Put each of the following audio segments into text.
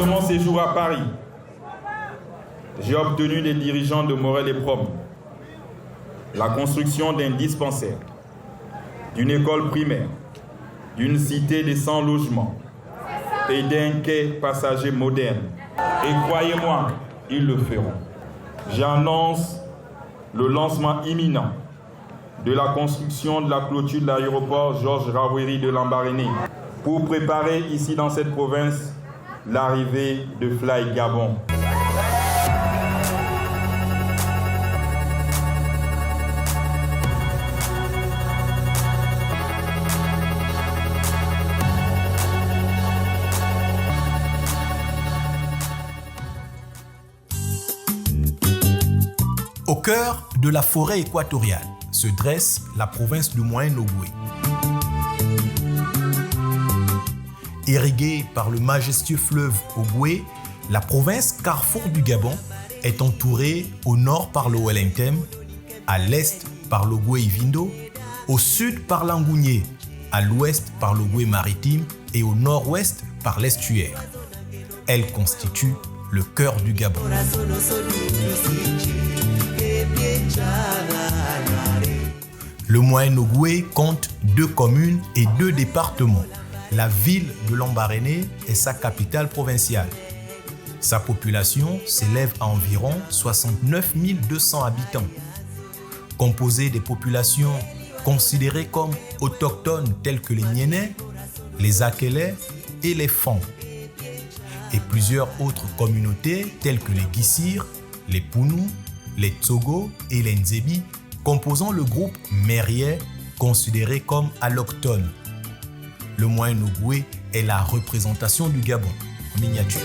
mon séjour à Paris, j'ai obtenu des dirigeants de Morel et Prom la construction d'un dispensaire, d'une école primaire, d'une cité de 100 logements et d'un quai passager moderne. Et croyez-moi, ils le feront. J'annonce le lancement imminent de la construction de la clôture de l'aéroport Georges Raweri de Lambaréné pour préparer ici dans cette province l'arrivée de Fly Gabon. Au cœur de la forêt équatoriale se dresse la province du Moyen-Ogooué. Irriguée par le majestueux fleuve Ogooué, la province carrefour du Gabon est entourée au nord par le Wellington, à l'est par l'Ogooué-Ivindo, au sud par l'Angounié, à l'ouest par l'Ogooué maritime et au nord-ouest par l'estuaire. Elle constitue le cœur du Gabon. Le Moyen-Ogooué compte 2 communes et 2 départements. La ville de Lambaréné est sa capitale provinciale. Sa population s'élève à environ 69 200 habitants. Composée des populations considérées comme autochtones telles que les Niénais, les Akelais et les Fons. Et plusieurs autres communautés telles que les Guissir, les Pounou, les Tsogo et les Nzebi, composant le groupe Mériais, considéré comme allochtone. Le Moyen-Ogooué est la représentation du Gabon, en miniature.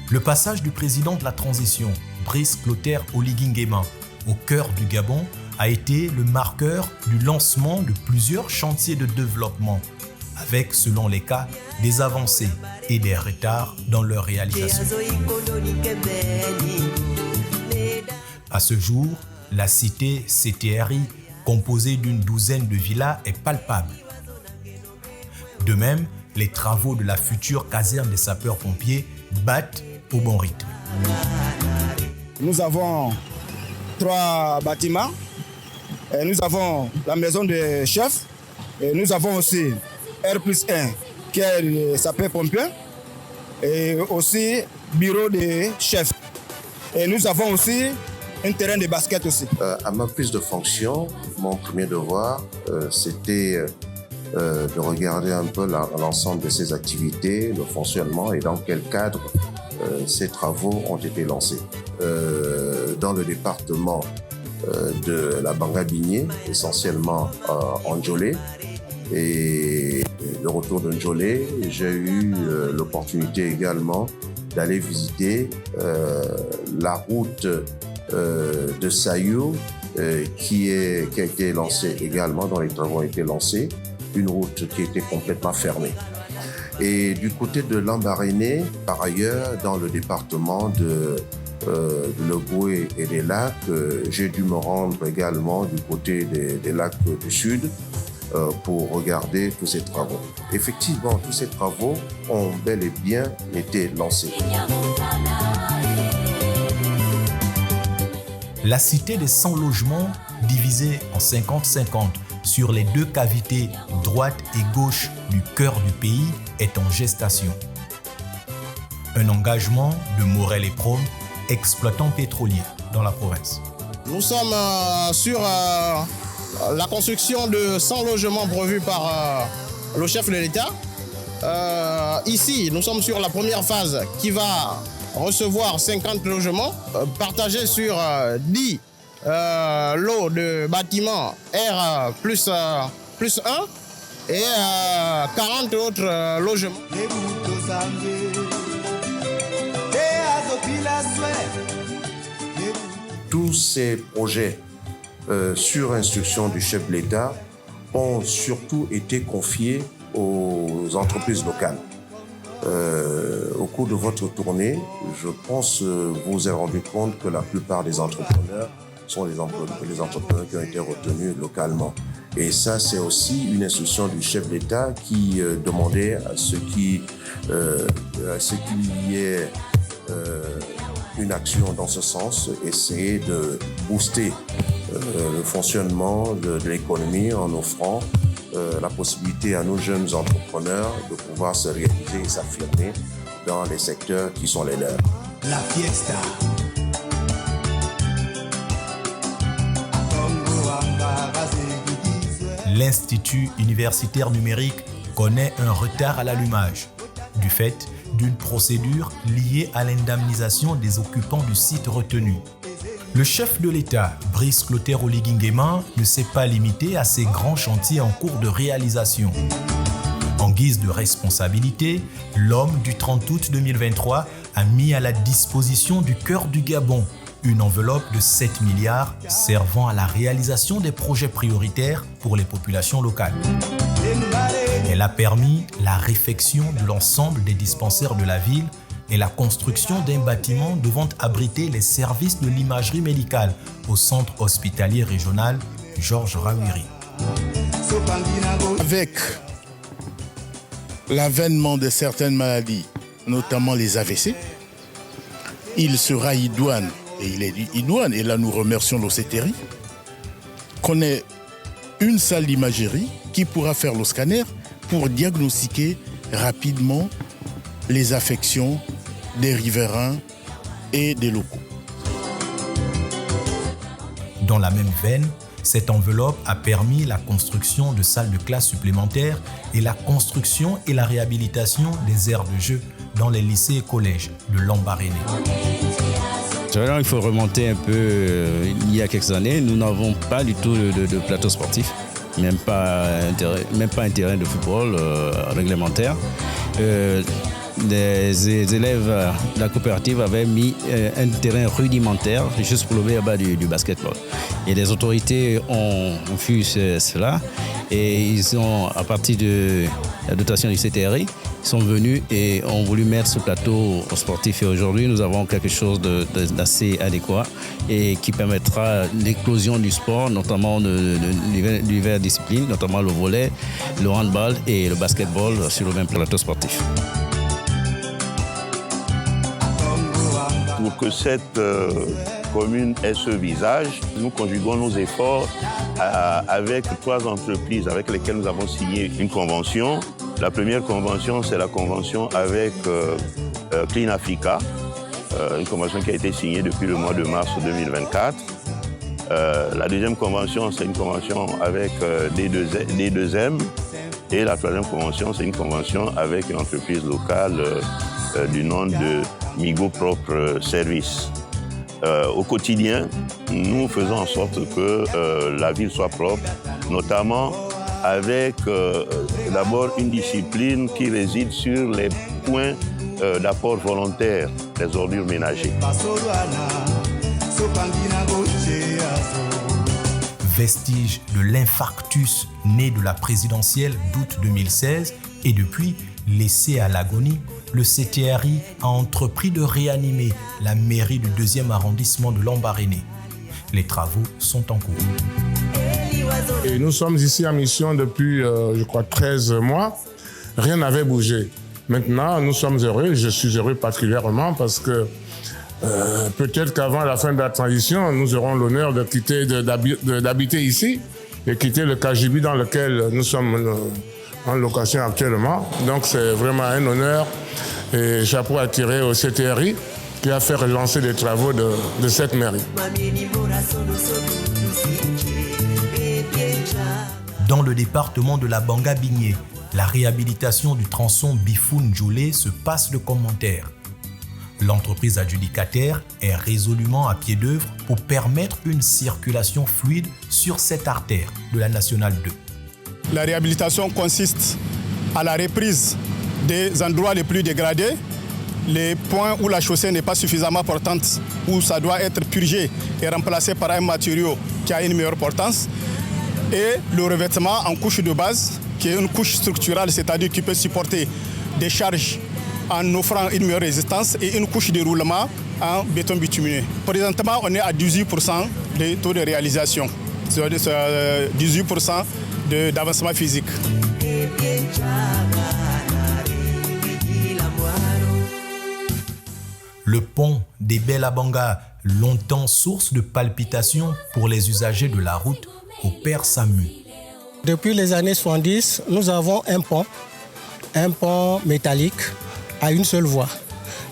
Le passage du président de la transition, Brice Clotaire Oligui Nguema, au cœur du Gabon, a été le marqueur du lancement de plusieurs chantiers de développement, avec, selon les cas, des avancées et des retards dans leur réalisation. À ce jour, la cité CTRI, composée d'une douzaine de villas, est palpable. De même, les travaux de la future caserne des sapeurs-pompiers battent au bon rythme. Nous avons 3 bâtiments. Et nous avons la maison des chefs. Et nous avons aussi R+1, qui est le sapeur-pompier. Et aussi bureau des chefs. Et nous avons aussi un terrain de basket aussi. À ma prise de fonction, mon premier devoir, c'était de regarder un peu l'ensemble de ces activités, le fonctionnement et dans quel cadre ces travaux ont été lancés. Dans le département de la Banga-Bigné, essentiellement en Njolé, et le retour de Njolé, j'ai eu l'opportunité également d'aller visiter la route de Sayou qui a été lancée également, dont les travaux ont été lancés, une route qui était complètement fermée. Et du côté de Lambaréné, par ailleurs, dans le département de l'Ogooué et des lacs, j'ai dû me rendre également du côté des lacs du sud pour regarder tous ces travaux. Effectivement, tous ces travaux ont bel et bien été lancés. La cité des 100 logements, divisée en 50-50 sur les 2 cavités droite et gauche du cœur du pays, est en gestation. Un engagement de Morel et Prom, exploitant pétrolier dans la province. Nous sommes sur la construction de 100 logements prévus par le chef de l'État. Ici, nous sommes sur la première phase qui va recevoir 50 logements partagés sur 10 lots de bâtiments R+1 et 40 autres logements. Tous ces projets sur instruction du chef de l'État ont surtout été confiés aux entreprises locales. Au cours de votre tournée, je pense que vous vous êtes rendu compte que la plupart des entrepreneurs sont les entrepreneurs qui ont été retenus localement. Et ça, c'est aussi une instruction du chef d'État qui demandait à ce qu'il y ait une action dans ce sens, essayer de booster le fonctionnement de l'économie en offrant la possibilité à nos jeunes entrepreneurs de pouvoir se réaliser et s'affirmer dans les secteurs qui sont les leurs. La fiesta. L'Institut universitaire numérique connaît un retard à l'allumage, du fait d'une procédure liée à l'indemnisation des occupants du site retenu. Le chef de l'État, Brice Clotaire Oligui Nguema, ne s'est pas limité à ces grands chantiers en cours de réalisation. En guise de responsabilité, l'homme du 30 août 2023 a mis à la disposition du cœur du Gabon une enveloppe de 7 milliards servant à la réalisation des projets prioritaires pour les populations locales. Elle a permis la réfection de l'ensemble des dispensaires de la ville et la construction d'un bâtiment devant abriter les services de l'imagerie médicale au centre hospitalier régional Georges Rawiri. Avec l'avènement de certaines maladies, notamment les AVC, il sera idoine, et il est idoine, et là nous remercions l'OCTRI, qu'on ait une salle d'imagerie qui pourra faire le scanner pour diagnostiquer rapidement les affections des riverains et des locaux. Dans la même veine, cette enveloppe a permis la construction de salles de classe supplémentaires et la construction et la réhabilitation des aires de jeu dans les lycées et collèges de Lambaréné. Il faut remonter un peu il y a quelques années. Nous n'avons pas du tout de plateau sportif, même pas un terrain de football réglementaire. Les élèves de la coopérative avaient mis un terrain rudimentaire juste pour le bas du basketball. Et les autorités ont vu cela et ils ont, à partir de la dotation du CTRI, ils sont venus et ont voulu mettre ce plateau sportif. Et aujourd'hui, nous avons quelque chose d'assez adéquat et qui permettra l'éclosion du sport, notamment de diverses disciplines, notamment le volley, le handball et le basketball sur le même plateau sportif. Pour que cette commune ait ce visage, nous conjuguons nos efforts avec 3 entreprises avec lesquelles nous avons signé une convention. La première convention, c'est la convention avec Clean Africa, une convention qui a été signée depuis le mois de mars 2024. La deuxième convention, c'est une convention avec D2M. Et la troisième convention, c'est une convention avec une entreprise locale du nom de Migo Propre Service. Au quotidien, nous faisons en sorte que la ville soit propre, notamment avec d'abord une discipline qui réside sur les points d'apport volontaire des ordures ménagères. Vestige de l'infarctus né de la présidentielle d'août 2016 et depuis laissé à l'agonie, le CTRI a entrepris de réanimer la mairie du 2e arrondissement de Lambaréné. Les travaux sont en cours. Et nous sommes ici en mission depuis, je crois, 13 mois. Rien n'avait bougé. Maintenant, nous sommes heureux. Je suis heureux particulièrement parce que peut-être qu'avant la fin de la transition, nous aurons l'honneur d'habiter ici et quitter le KGB dans lequel nous sommes en location actuellement. Donc c'est vraiment un honneur et chapeau à tirer au CTRI qui a fait relancer les travaux de cette mairie. Dans le département de la Banga-Bigné, la réhabilitation du tronçon Bifoun-Djoulé se passe de commentaires. L'entreprise adjudicataire est résolument à pied d'œuvre pour permettre une circulation fluide sur cette artère de la Nationale 2. La réhabilitation consiste à la reprise des endroits les plus dégradés, les points où la chaussée n'est pas suffisamment portante, où ça doit être purgé et remplacé par un matériau qui a une meilleure portance, et le revêtement en couche de base, qui est une couche structurale, c'est-à-dire qui peut supporter des charges en offrant une meilleure résistance, et une couche de roulement en béton bitumineux. Présentement, on est à 18% de taux de réalisation. c'est 18% d'avancement physique. Le pont des Bella-Banga, longtemps source de palpitations pour les usagers de la route, opère sa mue. Depuis les années 70, nous avons un pont métallique à une seule voie.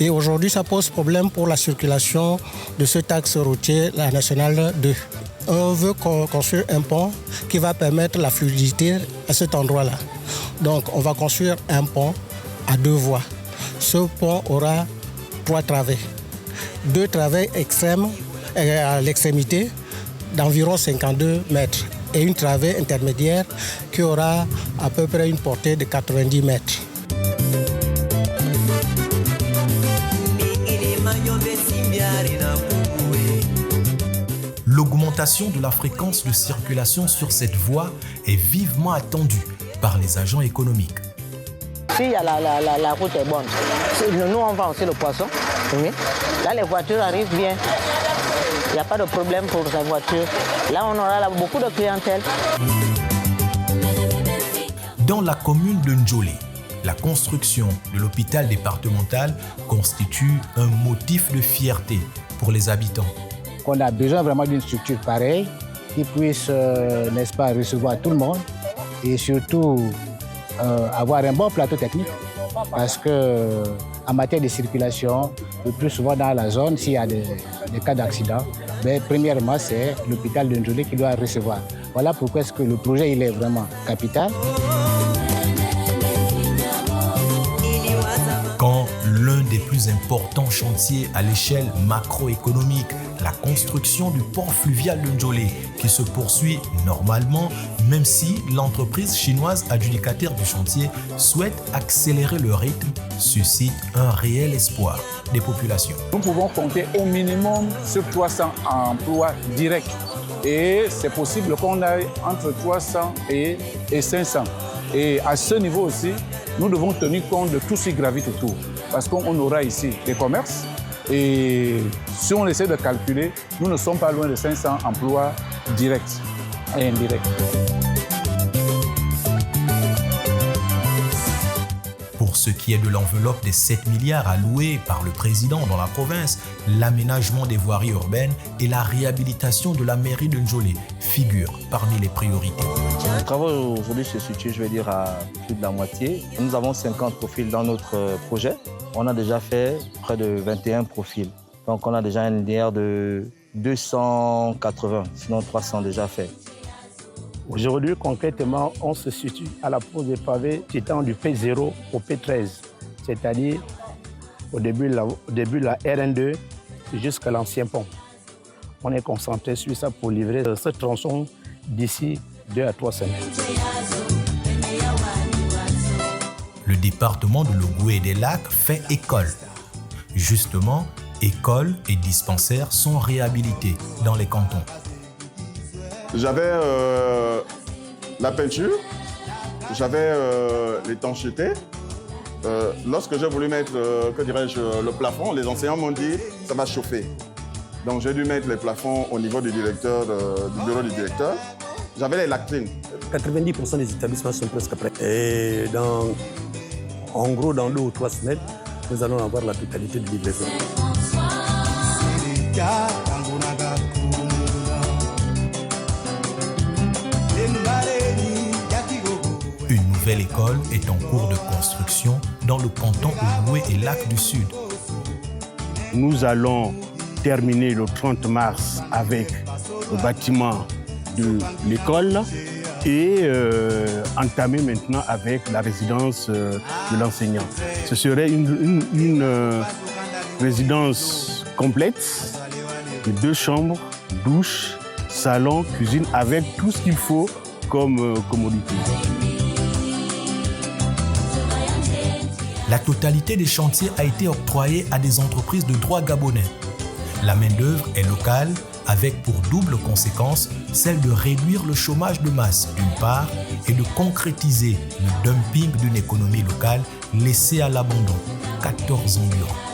Et aujourd'hui, ça pose problème pour la circulation de cet axe routier, la nationale 2. On veut construire un pont qui va permettre la fluidité à cet endroit-là. Donc, on va construire un pont à 2 voies. Ce pont aura 3 travées. 2 travées extrêmes à l'extrémité d'environ 52 mètres et une travée intermédiaire qui aura à peu près une portée de 90 mètres. L'augmentation de la fréquence de circulation sur cette voie est vivement attendue par les agents économiques. Si la route est bonne, nous on vend aussi le poisson. Oui. Là les voitures arrivent bien. Il n'y a pas de problème pour la voiture. Là on aura beaucoup de clientèle. Dans la commune de Ndjolé, la construction de l'hôpital départemental constitue un motif de fierté pour les habitants. On a besoin vraiment d'une structure pareille qui puisse, n'est-ce pas, recevoir tout le monde et surtout avoir un bon plateau technique parce que en matière de circulation, le plus souvent dans la zone, s'il y a des cas d'accident, premièrement, c'est l'hôpital de Ndjolé qui doit recevoir. Voilà pourquoi est-ce que le projet il est vraiment capital. Quand l'un des plus importants chantiers à l'échelle macroéconomique, la construction du port fluvial de Ndjolé, qui se poursuit normalement, même si l'entreprise chinoise adjudicataire du chantier souhaite accélérer le rythme, suscite un réel espoir des populations. Nous pouvons compter au minimum sur 300 emplois directs. Et c'est possible qu'on aille entre 300 et 500. Et à ce niveau aussi, nous devons tenir compte de tout ce qui gravite autour. Parce qu'on aura ici des commerces. Et si on essaie de calculer, nous ne sommes pas loin de 500 emplois directs et indirects. Pour ce qui est de l'enveloppe des 7 milliards alloués par le président dans la province, l'aménagement des voiries urbaines et la réhabilitation de la mairie de Ndjolé figurent parmi les priorités. Les travaux aujourd'hui se situent, je vais dire, à plus de la moitié. Nous avons 50 profils dans notre projet. On a déjà fait près de 21 profils. Donc on a déjà une linéaire de 280, sinon 300 déjà faits. Aujourd'hui, concrètement, on se situe à la pose des pavés étant du P0 au P13, c'est-à-dire au début de la RN2 jusqu'à l'ancien pont. On est concentré sur ça pour livrer ce tronçon d'ici 2 à 3 semaines. Le département de l'Ogooué et des Lacs fait école. Justement, écoles et dispensaires sont réhabilités dans les cantons. J'avais la peinture, j'avais l'étanchéité. Lorsque j'ai voulu mettre, le plafond, les enseignants m'ont dit « ça va chauffer ». Donc j'ai dû mettre les plafonds au niveau du directeur, du bureau du directeur. J'avais les lactrines. 90% des établissements sont presque prêts. Et en gros, dans 2 ou 3 semaines, nous allons avoir la totalité de livraison. Une nouvelle école est en cours de construction dans le canton Ogooué et Lac du Sud. Nous allons terminer le 30 mars avec le bâtiment de l'école et entamer maintenant avec la résidence de l'enseignant. Ce serait une résidence complète de 2 chambres, douche, salon, cuisine, avec tout ce qu'il faut comme commodité. La totalité des chantiers a été octroyée à des entreprises de droit gabonais. La main-d'œuvre est locale, avec pour double conséquence celle de réduire le chômage de masse d'une part et de concrétiser le dumping d'une économie locale laissée à l'abandon 14 ans durant.